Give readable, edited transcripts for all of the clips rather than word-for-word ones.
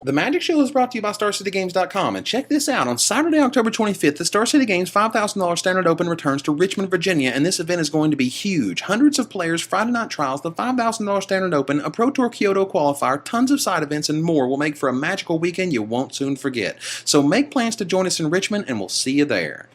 The Magic Show is brought to you by StarCityGames.com, and check this out. On Saturday, October 25th, the Star City Games $5,000 Standard Open returns to Richmond, Virginia, and this event is going to be huge. Hundreds of players, Friday night trials, the $5,000 Standard Open, a Pro Tour Kyoto qualifier, tons of side events, and more will make for a magical weekend you won't soon forget. So make plans to join us in Richmond, and we'll see you there.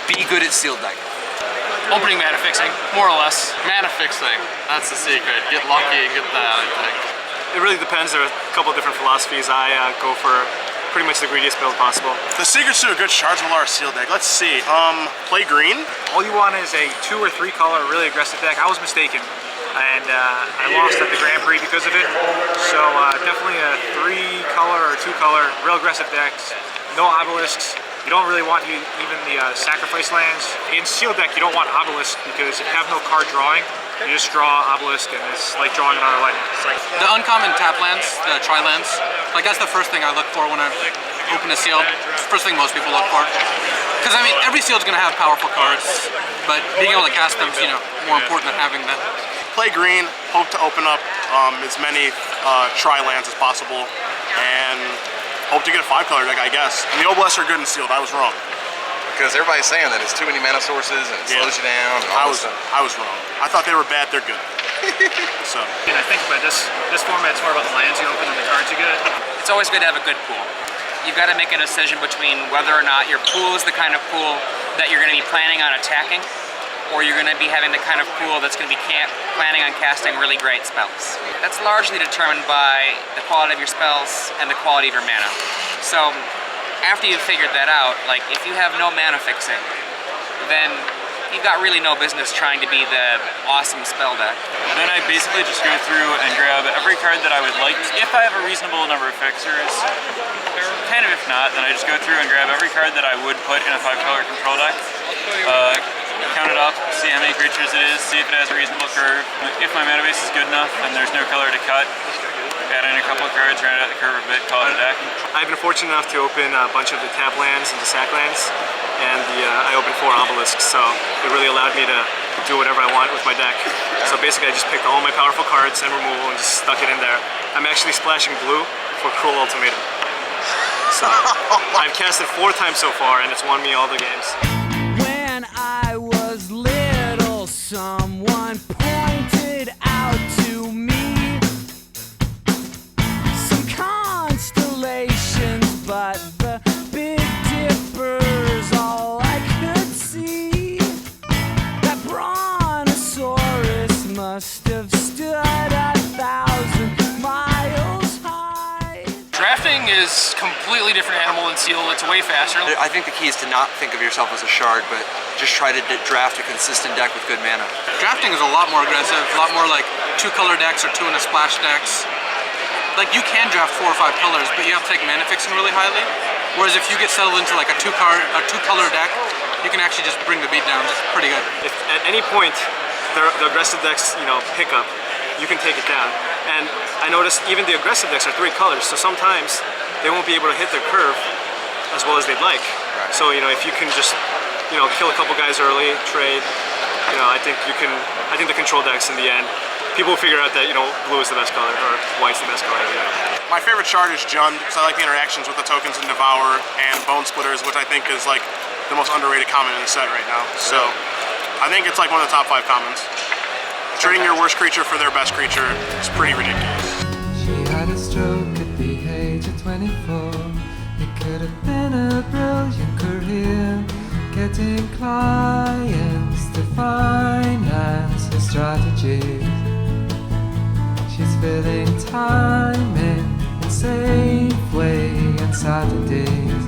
Be good at sealed deck. Opening mana fixing, more or less. Mana fixing, that's the secret. Get lucky and get that, I think. It really depends. There are a couple of different philosophies. I go for pretty much the greediest build possible. The secret's to a good Shards of Alara Sealed deck. Let's see. Play green. All you want is a 2 or 3 color really aggressive deck. I was mistaken, and I lost at the Grand Prix because of it. So definitely a 3 color or 2 color real aggressive decks. No obelisks. You don't really want even the sacrifice lands. In sealed deck, you don't want obelisk because if you have no card drawing, you just draw obelisk and it's like drawing another land. It's like the uncommon tap lands, the tri lands, like that's the first thing I look for when I open a sealed. It's the first thing most people look for. Because I mean, every sealed's gonna have powerful cards, but being able to cast them is, you know, more important than having that. Play green, hope to open up as many tri lands as possible, and hope to get a 5 color deck, I guess. And the obelisks are good in sealed. I was wrong. Because everybody's saying that it's too many mana sources and it slows you down. And all I was wrong. I thought they were bad. They're good. So. And I think about this format's more about the lands you open than the cards you get. It's always good to have a good pool. You've got to make a decision between whether or not your pool is the kind of pool that you're going to be planning on attacking, or you're going to be having the kind of pool that's going to be planning on casting really great spells. That's largely determined by the quality of your spells and the quality of your mana. So after you've figured that out, like if you have no mana fixing, then you've got really no business trying to be the awesome spell deck. Then I basically just go through and grab every card that I would like, if I have a reasonable number of fixers. Kind of if not, then I just go through and grab every card that I would put in a 5-color control deck. Count it up, see how many creatures it is, see if it has a reasonable curve. If my mana base is good enough and there's no color to cut, add in a couple of cards, round out the curve a bit, call it a deck. I've been fortunate enough to open a bunch of the tap lands and the sack lands, and I opened 4 obelisks, so it really allowed me to do whatever I want with my deck. So basically I just picked all my powerful cards and removal and just stuck it in there. I'm actually splashing blue for Cruel Ultimatum. So I've casted 4 times so far and it's won me all the games. When I was little, someone pointed out to me some constellations, but the Big Dipper's all I could see. That brontosaurus must have stood 1,000 miles high. Drafting is a completely different animal than sealed. It's way faster. I think the key is to not think of yourself as a shard, but just try to draft a consistent deck with good mana. Drafting is a lot more aggressive, a lot more like 2-color decks or 2 and a splash decks. Like you can draft 4 or 5 colors, but you have to take mana fixing really highly. Whereas if you get settled into like a 2-color deck, you can actually just bring the beat down pretty good. If at any point the aggressive decks, pick up, you can take it down. And I noticed even the aggressive decks are 3 colors, so sometimes they won't be able to hit their curve as well as they'd like. Right. So if you can just kill a couple guys early, trade, I think the control decks in the end, people will figure out that blue is the best color or white's the best color. My favorite shard is Jund, because I like the interactions with the tokens in Devour and Bone Splitters, which I think is like the most underrated common in the set right now. So I think it's like one of the top 5 commons. Trading your worst creature for their best creature is pretty ridiculous. She had a stroke at the age of 24. It could have been a brilliant career, getting clients to finance her strategies. She's filling time in Safeway on Saturdays.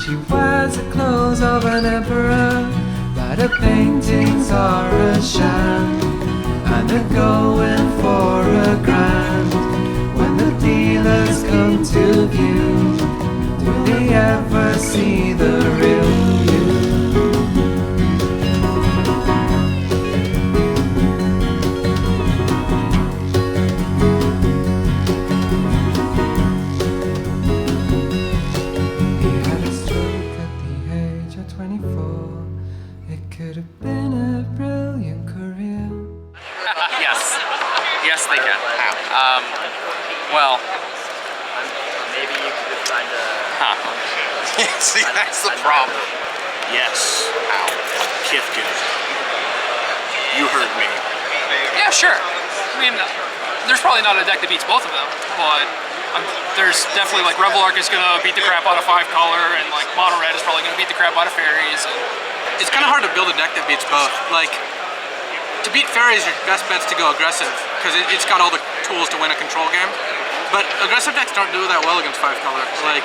She wears the clothes of an emperor, but her paintings are a sham, and they're going for $1,000. When the dealers come to view, do they ever see the real you? Yes, they can. Well, Maybe you could find a... See, that's the problem. Yes. Ow. Kithkin. You heard me. Yeah, sure. I mean, there's probably not a deck that beats both of them, but there's definitely like Revel Arc is gonna beat the crap out of 5 color, and like Mono Red is probably gonna beat the crap out of Fairies. And it's kind of hard to build a deck that beats both. Like, to beat Fairies, your best bet's to go aggressive, because it's got all the tools to win a control game. But aggressive decks don't do that well against 5 color. Like,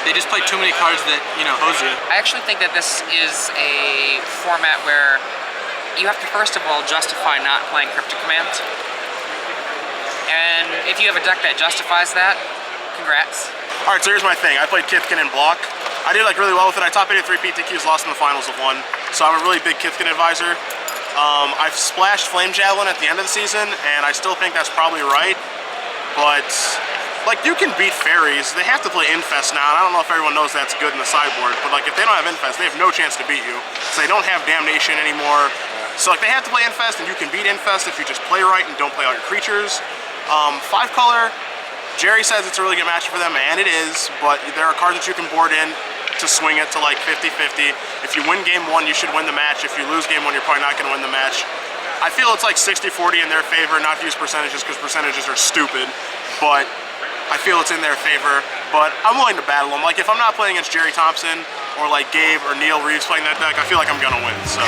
they just play too many cards that, hose you. I actually think that this is a format where you have to first of all justify not playing Cryptic Command. And if you have a deck that justifies that, congrats. Alright, so here's my thing. I played Kithkin in block. I did like really well with it. I top 83 PTQs, lost in the finals of 1. So I'm a really big Kithkin advisor. I've splashed Flame Javelin at the end of the season, and I still think that's probably right. But, like, you can beat Fairies. They have to play Infest now, and I don't know if everyone knows that's good in the sideboard, but, like, if they don't have Infest, they have no chance to beat you. So they don't have Damnation anymore. So, like, they have to play Infest, and you can beat Infest if you just play right and don't play all your creatures. 5 color, Jerry says it's a really good matchup for them, and it is, but there are cards that you can board in to swing it to, like, 50-50. If you win game 1, you should win the match. If you lose game 1, you're probably not going to win the match. I feel it's like 60-40 in their favor, not to use percentages because percentages are stupid, but I feel it's in their favor. But I'm willing to battle them. Like, if I'm not playing against Jerry Thompson or like Gabe or Neil Reeves playing that deck, I feel like I'm gonna win, so.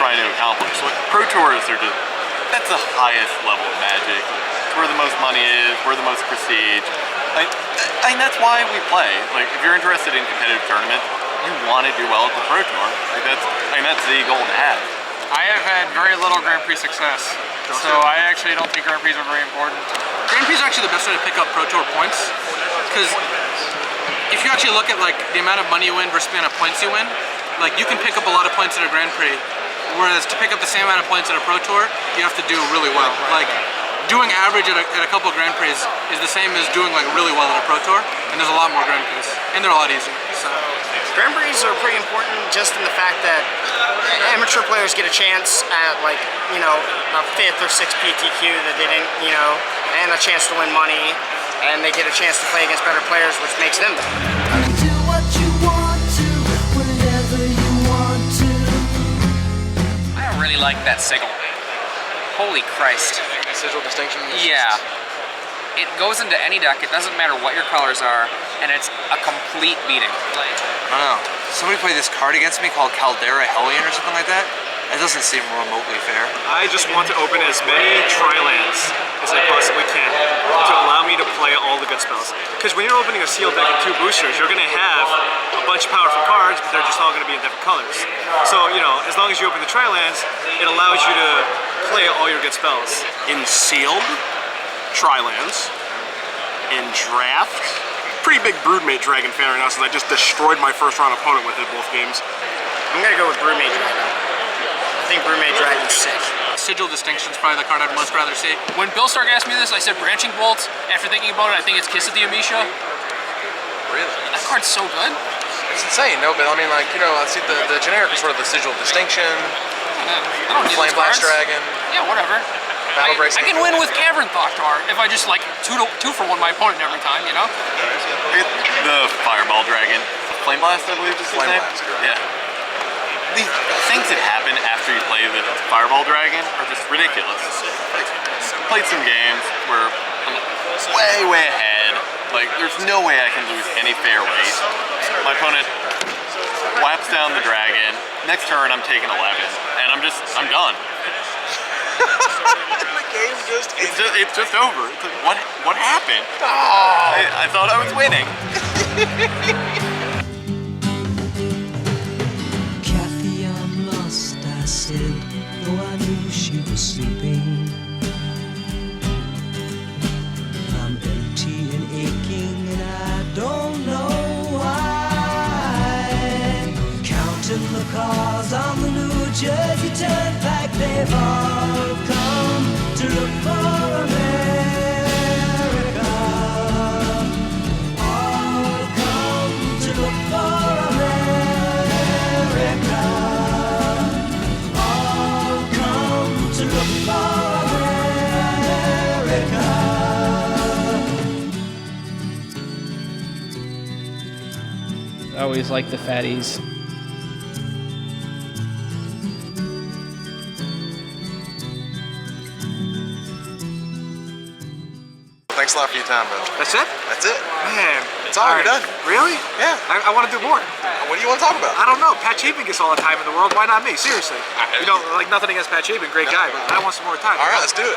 trying to accomplish. Like, Pro Tours are just, that's the highest level of Magic. It's where the most money is, where the most prestige. And that's why we play. Like, if you're interested in competitive tournaments, you want to do well at the Pro Tour. Like, that's the goal to have. I have had very little Grand Prix success, so I actually don't think Grand Prix are very important. Grand Prix is actually the best way to pick up Pro Tour points, because if you actually look at like the amount of money you win versus the amount of points you win, like you can pick up a lot of points at a Grand Prix, whereas to pick up the same amount of points at a Pro Tour, you have to do really well. Like doing average at a couple of Grand Prix is the same as doing like really well at a Pro Tour, and there's a lot more Grand Prix, and they're a lot easier. So. Grand Prix are pretty important just in the fact that amateur players get a chance at like, you know, a 5th or 6th PTQ that they didn't, you know, and a chance to win money, and they get a chance to play against better players, which makes them better. Do what you want to, whenever you want to. I really like that sigil. Holy Christ. sigil distinctions? Yeah. It goes into any deck, it doesn't matter what your colors are, and it's a complete beating. I don't know. Somebody played this card against me called Caldera Hellion or something like that. That doesn't seem remotely fair. I just want to open as many tri-lands as I possibly can to allow me to play all the good spells. Because when you're opening a sealed deck and 2 boosters, you're going to have a bunch of powerful cards, but they're just all going to be in different colors. So, you know, as long as you open the tri-lands, it allows you to play all your good spells. In sealed, tri-lands. In draft, pretty big Broodmate Dragon fan right now since I just destroyed my first round opponent with it both games. I'm gonna go with Broodmate Dragon. I think Broodmate Dragon's sick. Sigil Distinction's probably the card I'd most rather see. When Bill Stark asked me this, I said Branching Bolt. After thinking about it, I think it's Kiss of the Amisha. Really? That card's so good. It's insane, no, but I mean, like, you know, I see the generic is sort of the Sigil Distinction, I don't need Flame those Blast cards. Dragon, Yeah, whatever. Battle Bracelet. I can win with Cavern Thoktar if I just like two for one my opponent every time, you know? The Fireball Dragon. Flame Blast, I believe is his name. Blast, correct. Yeah. The things that happen after you play the Fireball Dragon are just ridiculous. Played some games where I'm way ahead. Like, there's no way I can lose any fair weight. My opponent whaps down the dragon. Next turn, I'm taking 11, and I'm done. The game just It's just over. It's like, what happened? I thought I was winning. Kathy, I'm lost, I said, though I knew she was sleeping. I'm empty and aching, and I don't know why. Counting the cars on the New Jersey Turnpike, they've all come to look for America. All come to look for America. All come to look for America. I always like the fatties. Thanks a lot for your time, bro. That's it? That's it. Man. It's all, you're done. Really? Yeah. I want to do more. What do you want to talk about? I don't know. Pat Chapin gets all the time in the world. Why not me? Seriously. You know, like nothing against Pat Chapin, great guy, but I want some more time. All right, let's do it.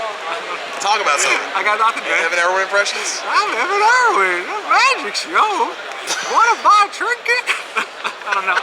Talk about something. I got nothing, man. Evan Erwin impressions? I'm Evan Erwin. Magic show. What about trinket? I don't know.